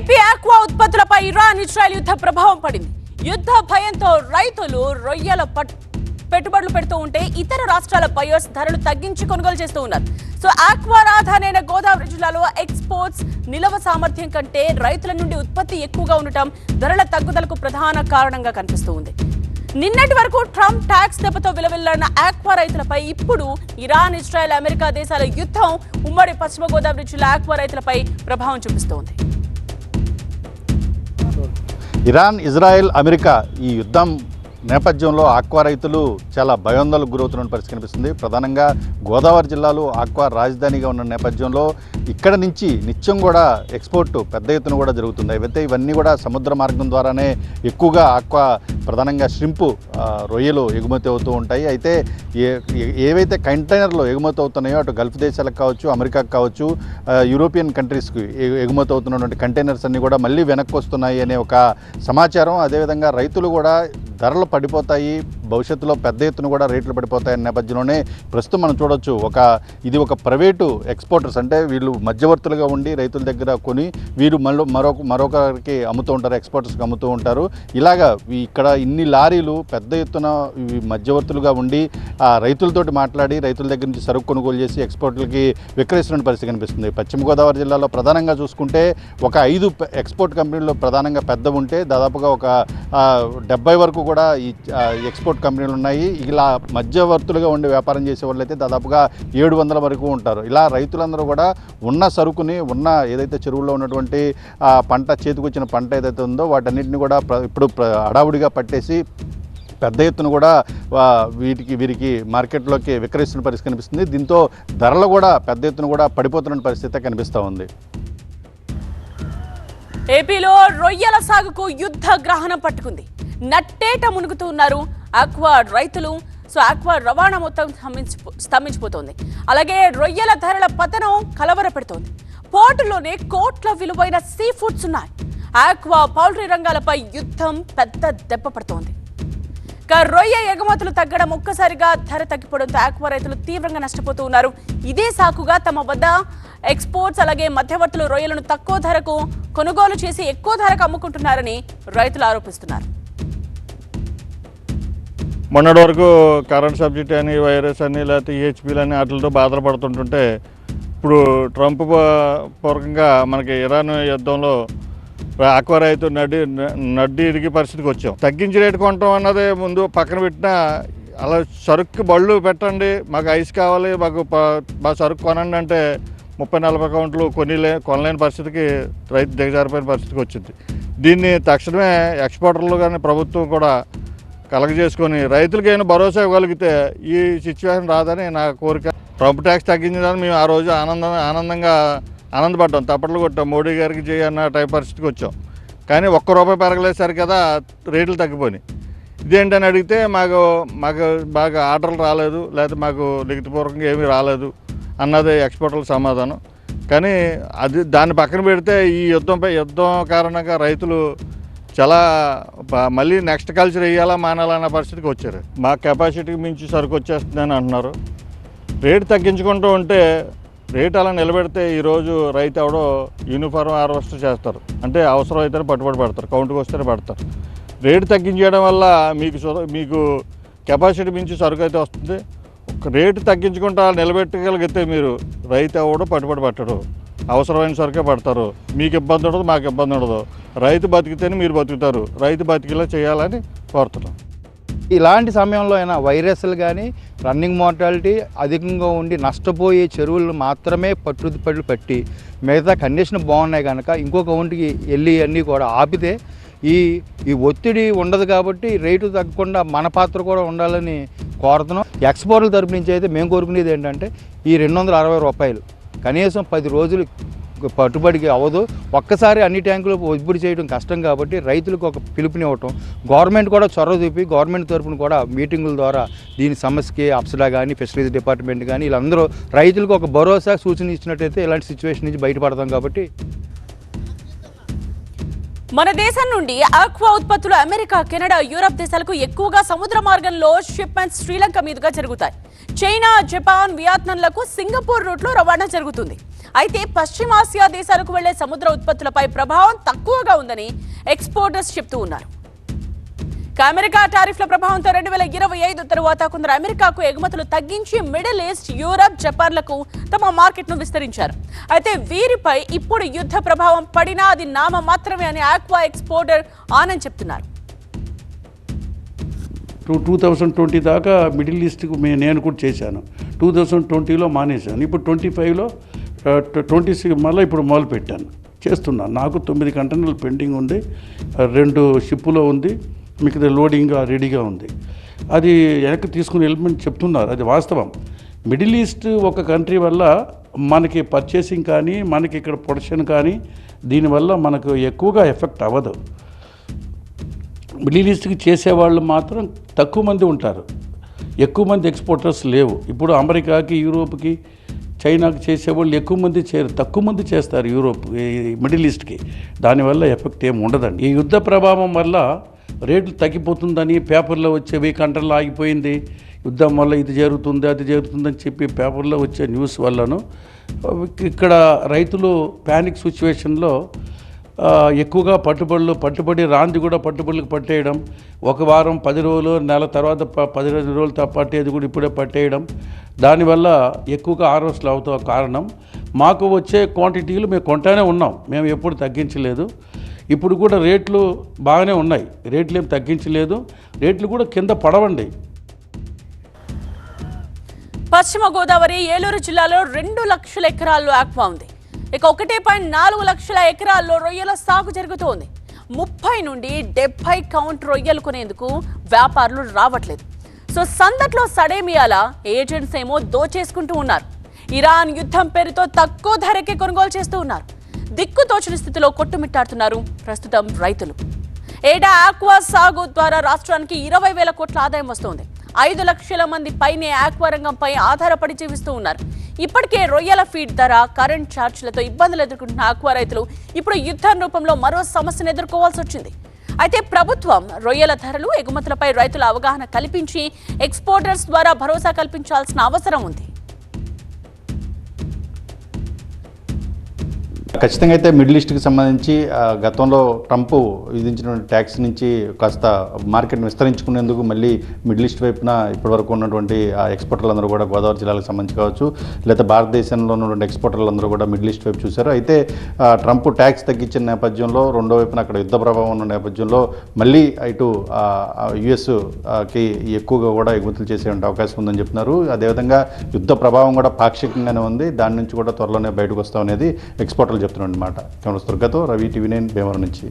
AP aqua ఉత్పత్తులపై Iran Israel యుద్ధ ప్రభావం పడింది. యుద్ధ భయంతో రైతులు రొయ్యల పెట్టుబడులు పెడుతూ ఉంటే ఇతర రాష్ట్రాల బయర్స్ ధరలు తగ్గించి కొనుగోలు చేస్తూ ఉన్నారు. సో ఆక్వా రాజధాని గోదావరి జిల్లాలో ఎక్స్పోర్ట్స్ నిల్వ సామర్థ్యం కంటే రైతుల నుండి ఉత్పత్తి ఎక్కువగా ఉండటం ధరల తగ్గుదలకు ప్రధాన కారణంగా కనిపిస్తూ ఉంది. నిన్నటి వరకు ట్రంప్ ట్యాక్స్ దెబ్బతో విలవిల్లాడిన ఆక్వా రైతులపై ఇప్పుడు ఇరాన్, ఇజ్రాయెల్, అమెరికా దేశాల యుద్ధం ఉమ్మడి పశ్చిమ గోదావరి జిల్లా ఆక్వా రైతులపై ప్రభావం చూపిస్తోంది. ఇరాన్, ఇజ్రాయెల్, అమెరికా ఈ యుద్ధం నేపథ్యంలో ఆక్వా రైతులు చాలా భయాందోళనకు గురవుతున్న పరిస్థితి కనిపిస్తుంది. ప్రధానంగా గోదావరి జిల్లాలో ఆక్వా రాజధానిగా ఉన్న నేపథ్యంలో ఇక్కడ నుంచి నిత్యం కూడా ఎక్స్పోర్ట్ పెద్ద ఎత్తున కూడా జరుగుతుంది. అయితే ఇవన్నీ కూడా సముద్ర మార్గం ద్వారానే ఎక్కువగా ఆక్వా, ప్రధానంగా ష్రింపు, రొయ్యలు ఎగుమతి అవుతూ ఉంటాయి. అయితే ఏవైతే కంటైనర్లు ఎగుమతి అవుతున్నాయో అటు గల్ఫ్ దేశాలకు కావచ్చు, అమెరికాకు కావచ్చు, యూరోపియన్ కంట్రీస్కి ఎగుమతి అవుతున్నటువంటి కంటైనర్స్ అన్నీ కూడా మళ్ళీ వెనక్కి వస్తున్నాయి అనే ఒక సమాచారం. అదేవిధంగా రైతులు కూడా ధరలు పడిపోతాయి, భవిష్యత్తులో పెద్ద ఎత్తున కూడా రేట్లు పడిపోతాయనే నేపథ్యంలోనే ప్రస్తుతం మనం చూడొచ్చు ఇది ఒక ప్రైవేటు ఎక్స్పోర్టర్స్, అంటే వీళ్ళు మధ్యవర్తులుగా ఉండి రైతుల దగ్గర కొని వీరు మరొకరికి అమ్ముతూ ఉంటారు, ఎక్స్పోర్టర్స్కి అమ్ముతూ ఉంటారు. ఇలాగా ఇక్కడ ఇన్ని లారీలు పెద్ద ఎత్తున మధ్యవర్తులుగా ఉండి రైతులతోటి మాట్లాడి రైతుల దగ్గర నుంచి సరుకు కొనుగోలు చేసి ఎక్స్పోర్ట్లకి విక్రయిస్తున్న పరిస్థితి కనిపిస్తుంది. పశ్చిమ గోదావరి జిల్లాలో ప్రధానంగా చూసుకుంటే ఒక 5 ఎక్స్పోర్ట్ కంపెనీల్లో ప్రధానంగా పెద్ద ఉంటే దాదాపుగా ఒక 70 వరకు కూడా ఈ ఎక్స్పోర్ట్ కంపెనీలు ఉన్నాయి. ఇలా మధ్యవర్తులుగా ఉండి వ్యాపారం చేసే వాళ్ళు అయితే దాదాపుగా 700 వరకు ఉంటారు. ఇలా రైతులందరూ కూడా ఉన్న సరుకుని, ఉన్న ఏదైతే చెరువుల్లో ఉన్నటువంటి పంట, చేతికొచ్చిన పంట ఏదైతే ఉందో వాటన్నిటిని కూడా ఇప్పుడు హడావుడిగా పట్టేసి పెద్ద ఎత్తున కూడా వీరికి మార్కెట్లోకి విక్రయిస్తున్న పరిస్థితి కనిపిస్తుంది. దీంతో ధరలు కూడా పెద్ద ఎత్తున కూడా పడిపోతున్న పరిస్థితి కనిపిస్తూ ఉంది. ఏపీలో రొయ్యల సాగుకు యుద్ధ గ్రహణం పట్టుకుంది. నట్టేట మునుగుతున్నారు ఆక్వా రైతులు. సో ఆక్వా రవాణా మొత్తం స్తంభించిపోతోంది. అలాగే రొయ్యల ధరల పతనం కలవర పెడుతోంది. పోర్టులోనే కోట్ల విలువైన సీ ఫుడ్స్ ఉన్నాయి. ఆక్వా, పౌల్ట్రీ రంగాలపై యుద్ధం పెద్ద దెబ్బ పడుతోంది. రొయ్య ఎగుమతులు తగ్గడం, ఒక్కసారిగా ధర తగ్గిపోవడంతో ఆక్వా రైతులు తీవ్రంగా నష్టపోతూ ఉన్నారు. ఇదే సాకుగా తమ వద్ద ఎక్స్పోర్ట్స్, అలాగే మధ్యవర్తులు రొయ్యలను తక్కువ ధరకు కొనుగోలు చేసి ఎక్కువ ధరకు అమ్ముకుంటున్నారని రైతులు ఆరోపిస్తున్నారు. మొన్నటి వరకు కరెంట్ సబ్సిడీ అని, వైరస్ అని, లేకపోతే ఈహెచ్పీలు అని వాటితో బాధపడుతుంటుంటే ఇప్పుడు ట్రంప్ పూర్వకంగా మనకి ఇరాన్ యుద్ధంలో ఆక్వా రైతు నడ్డి ఇరిగి పరిస్థితికి వచ్చాం. తగ్గించి రేటు కొనటం అన్నది ముందు పక్కన పెట్టినా, అలా సరుకు బళ్ళు పెట్టండి, మాకు ఐస్ కావాలి, మా సరుకు కొనండి అంటే 30-40 కౌంట్లు కొనలేని పరిస్థితికి రైతు దిగజారిపోయిన పరిస్థితికి వచ్చింది. దీన్ని తక్షణమే ఎక్స్పోర్టర్లు కానీ ప్రభుత్వం కూడా కలగజేసుకొని రైతులకి ఏమైనా భరోసా ఇవ్వగలిగితే ఈ సిచ్యువేషన్ రాదని నా కోరిక. ట్రంప్ ట్యాక్స్ తగ్గించడానికి మేము ఆ రోజు ఆనందపడ్డాం, తప్పట్లు కొట్టాం, మోడీ గారికి చేయన్న టైప్ పరిస్థితికి వచ్చాం. కానీ ₹1 పెరగలేసారు కదా, రేట్లు తగ్గిపోయినాయి. ఇదేంటని అడిగితే మాకు బాగా ఆర్డర్లు రాలేదు, లేకపోతే మాకు లిఖితపూర్వకంగా ఏమీ రాలేదు అన్నది ఎక్స్పోర్టర్ల సమాధానం. కానీ దాన్ని పక్కన పెడితే ఈ యుద్ధం కారణంగా రైతులు చాలా మళ్ళీ నెక్స్ట్ కల్చర్ వేయాలా మానాలన్న పరిస్థితికి వచ్చారు. మా కెపాసిటీకి మించి సరుకు వచ్చేస్తుందని అంటున్నారు. రేటు తగ్గించుకుంటూ ఉంటే, రేటు అలా నిలబెడితే ఈరోజు రైతు ఎవడో యూనిఫామ్ హార్వెస్టర్ చేస్తారు, అంటే అవసరం అయితేనే పట్టుబడి పడతారు, కౌంటుకు వస్తేనే పడతారు. రేటు తగ్గించేయడం వల్ల మీకు కెపాసిటీ మించి సరుకు అయితే వస్తుంది. రేటు తగ్గించుకుంటా నిలబెట్టగలిగితే మీరు రైతు ఎవడో పట్టుబడి పట్టడు, అవసరమైన సరుకే పడతారు. మీకు ఇబ్బంది ఉండదు, మాకు ఇబ్బంది ఉండదు. రైతు బతికితేనే మీరు బతుకుతారు. రైతు బతికిలా చేయాలని కోరుతున్నాం. ఇలాంటి సమయంలో అయినా వైరస్లు కానీ, రన్నింగ్ మార్టాలిటీ అధికంగా ఉండి నష్టపోయే చెరువులు మాత్రమే పట్టి మిగతా కండిషన్ బాగున్నాయి కనుక ఇంకో కౌంట్కి వెళ్ళి అన్నీ కూడా ఆపితే ఈ ఒత్తిడి ఉండదు. కాబట్టి రేటు తగ్గకుండా మన పాత్ర కూడా ఉండాలని కోరుతున్నాం. ఎక్స్పోర్ట్ల తరపు నుంచి అయితే మేము కోరుకునేది ఏంటంటే ఈ ₹260 కనీసం 10 రోజులు పట్టుబడికి అవ్వదు. ఒక్కసారి అన్ని ట్యాంకులు ఒత్తిడి చేయడం కష్టం కాబట్టి రైతులకు ఒక పిలుపునివ్వటం, గవర్నమెంట్ కూడా చొరవ చూపి గవర్నమెంట్ తరపున కూడా మీటింగుల ద్వారా దీని సమస్యకి అప్సడా కానీ, ఫిషరీస్ డిపార్ట్మెంట్ కానీ వీళ్ళందరూ రైతులకు ఒక భరోసా, సూచన ఇచ్చినట్టయితే ఇలాంటి సిచ్యువేషన్ నుంచి బయటపడతాం. కాబట్టి మన దేశం నుండి ఆక్వా ఉత్పత్తులు అమెరికా, కెనడా, యూరప్ దేశాలకు ఎక్కువగా సముద్ర మార్గంలో షిప్మెంట్స్ శ్రీలంక మీదుగా జరుగుతాయి. చైనా, జపాన్, వియత్నాంలకు సింగపూర్ రూట్లో రవాణా జరుగుతుంది. అయితే పశ్చిమాసియా దేశాలకు వెళ్లే సముద్ర ఉత్పత్తులపై ప్రభావం తక్కువగా ఉందని ఎక్స్పోర్టర్స్ చెప్తూ ఉన్నారు. అమెరికా టారిఫ్ల ప్రభావంతో 2025 తరువాత కొందరు అమెరికాకు ఎగుమతులు తగ్గించి మిడిల్ ఈస్ట్, యూరప్, జపాన్లకు తమ మార్కెట్ను విస్తరించారు. అయితే వీరిపై ఇప్పుడు యుద్ధ ప్రభావం పడినా అది నామ మాత్రమే అని ఆక్వా ఎక్స్పోర్టర్ ఆనంద్ చెప్తున్నారు. 2020 దాకా మిడిల్ ఈస్ట్కు నేను కూడా చేశాను. 2020లో మానేశాను. ఇప్పుడు 25లో 26 మళ్ళీ ఇప్పుడు మొదలు పెట్టాను, చేస్తున్నాను. నాకు 9 కంటైనర్లు పెండింగ్ ఉంది, 2 షిప్పులో ఉంది, మీకు లోడింగ్ రెడీగా ఉంది. అది వెనక్కి తీసుకుని వెళ్ళమని చెప్తున్నారు. అది వాస్తవం. మిడిల్ ఈస్ట్ ఒక కంట్రీ వల్ల మనకి పర్చేసింగ్ కానీ, మనకి ఇక్కడ ప్రొడక్షన్ కానీ, దీనివల్ల మనకు ఎక్కువగా ఎఫెక్ట్ అవ్వదు. మిడిల్ ఈస్ట్కి చేసేవాళ్ళు మాత్రం తక్కువ మంది ఉంటారు, ఎక్కువ మంది ఎక్స్పోర్టర్స్ లేవు. ఇప్పుడు అమెరికాకి, యూరోప్కి, చైనాకి చేసేవాళ్ళు ఎక్కువ మంది తక్కువ మంది చేస్తారు యూరోప్, మిడిల్ ఈస్ట్కి. దానివల్ల ఎఫెక్ట్ ఏమి ఉండదండి. ఈ యుద్ధ ప్రభావం వల్ల రేట్లు తగ్గిపోతుందని పేపర్లో వచ్చేవి, కంట్రోల్ ఆగిపోయింది, యుద్ధం వల్ల ఇది జరుగుతుంది, అది జరుగుతుందని చెప్పి పేపర్లో వచ్చే న్యూస్ వల్లను ఇక్కడ రైతులు ప్యానిక్ సిచ్యువేషన్లో ఎక్కువగా పట్టుబడి రాంది కూడా పట్టుబడులకు పట్టేయడం, ఒక వారం 10 రోజులు, నెల తర్వాత 15 రోజులు పట్టేది కూడా ఇప్పుడే పట్టేయడం, దానివల్ల ఎక్కువగా ఆరోస్లు అవుతా కారణం. మాకు వచ్చే క్వాంటిటీలు మేము కొంటానే ఉన్నాం, మేము ఎప్పుడు తగ్గించలేదు. ఇప్పుడు కూడా రేట్లు బాగానే ఉన్నాయి, రేట్లు ఏం తగ్గించలేదు, రేట్లు కూడా కింద పడవండి. పశ్చిమ గోదావరి ఏలూరు జిల్లాలో 2 లక్షల ఎకరాల్లో ఆక్వా ఉంది. ఇక 1.4 లక్షల ఎకరాల్లో రొయ్యల సాగు జరుగుతోంది. 30 నుండి 70 కౌంట్ రొయ్యలు కొనేందుకు వ్యాపారులు రావట్లేదు. సో సందట్లో సడేమియాలా ఏజెంట్స్ ఏమో దోచేసుకుంటూ ఉన్నారు. ఇరాన్ యుద్ధం పేరుతో తక్కువ ధరకే కొనుగోలు చేస్తూ ఉన్నారు. దిక్కుతోచని స్థితిలో కొట్టుమిట్టాడుతున్నారు ప్రస్తుతం రైతులు. ఏటా ఆక్వా సాగు ద్వారా రాష్ట్రానికి 20,000 కోట్ల ఆదాయం వస్తోంది. 5 లక్షల మంది పైనే ఆక్వా రంగంపై ఆధారపడి జీవిస్తూ ఉన్నారు. ఇప్పటికే రొయ్యల ఫీడ్ ధర, కరెంట్ ఛార్జీలతో ఇబ్బందులు ఎదుర్కొంటున్న ఆక్వా రైతులు ఇప్పుడు యుద్ధం రూపంలో మరో సమస్యను ఎదుర్కోవాల్సి వచ్చింది. అయితే ప్రభుత్వం రొయ్యల ధరలు, ఎగుమతులపై రైతుల అవగాహన కల్పించి ఎక్స్పోర్టర్స్ ద్వారా భరోసా కల్పించాల్సిన అవసరం ఉంది. ఖచ్చితంగా అయితే మిడిల్ ఈస్ట్కి సంబంధించి గతంలో ట్రంప్ విధించినటువంటి ట్యాక్స్ నుంచి కాస్త మార్కెట్ని విస్తరించుకునేందుకు మళ్ళీ మిడిల్ ఈస్ట్ వైపున ఇప్పటివరకు ఉన్నటువంటి ఎక్స్పోర్టర్లందరూ కూడా గోదావరి జిల్లాలకు సంబంధించి కావచ్చు, లేదా భారతదేశంలో ఉన్నటువంటి ఎక్స్పోర్టర్లందరూ కూడా మిడిల్ ఈస్ట్ వైపు చూశారు. అయితే ట్రంప్ ట్యాక్స్ తగ్గించిన నేపథ్యంలో, రెండో వైపున అక్కడ యుద్ధ ప్రభావం ఉన్న నేపథ్యంలో మళ్ళీ ఇటు యుఎస్కి ఎక్కువగా కూడా ఎగుమతులు చేసే అవకాశం ఉందని చెప్తున్నారు. అదేవిధంగా యుద్ధ ప్రభావం కూడా పాక్షికంగానే ఉంది, దాని నుంచి కూడా త్వరలోనే బయటకు వస్తాం అనేది ఎక్స్పోర్టర్లు చెప్తున్నారు అన్నమాట. కెమెరా దుర్గతో రవి, TV9 భీమవరం నుంచి.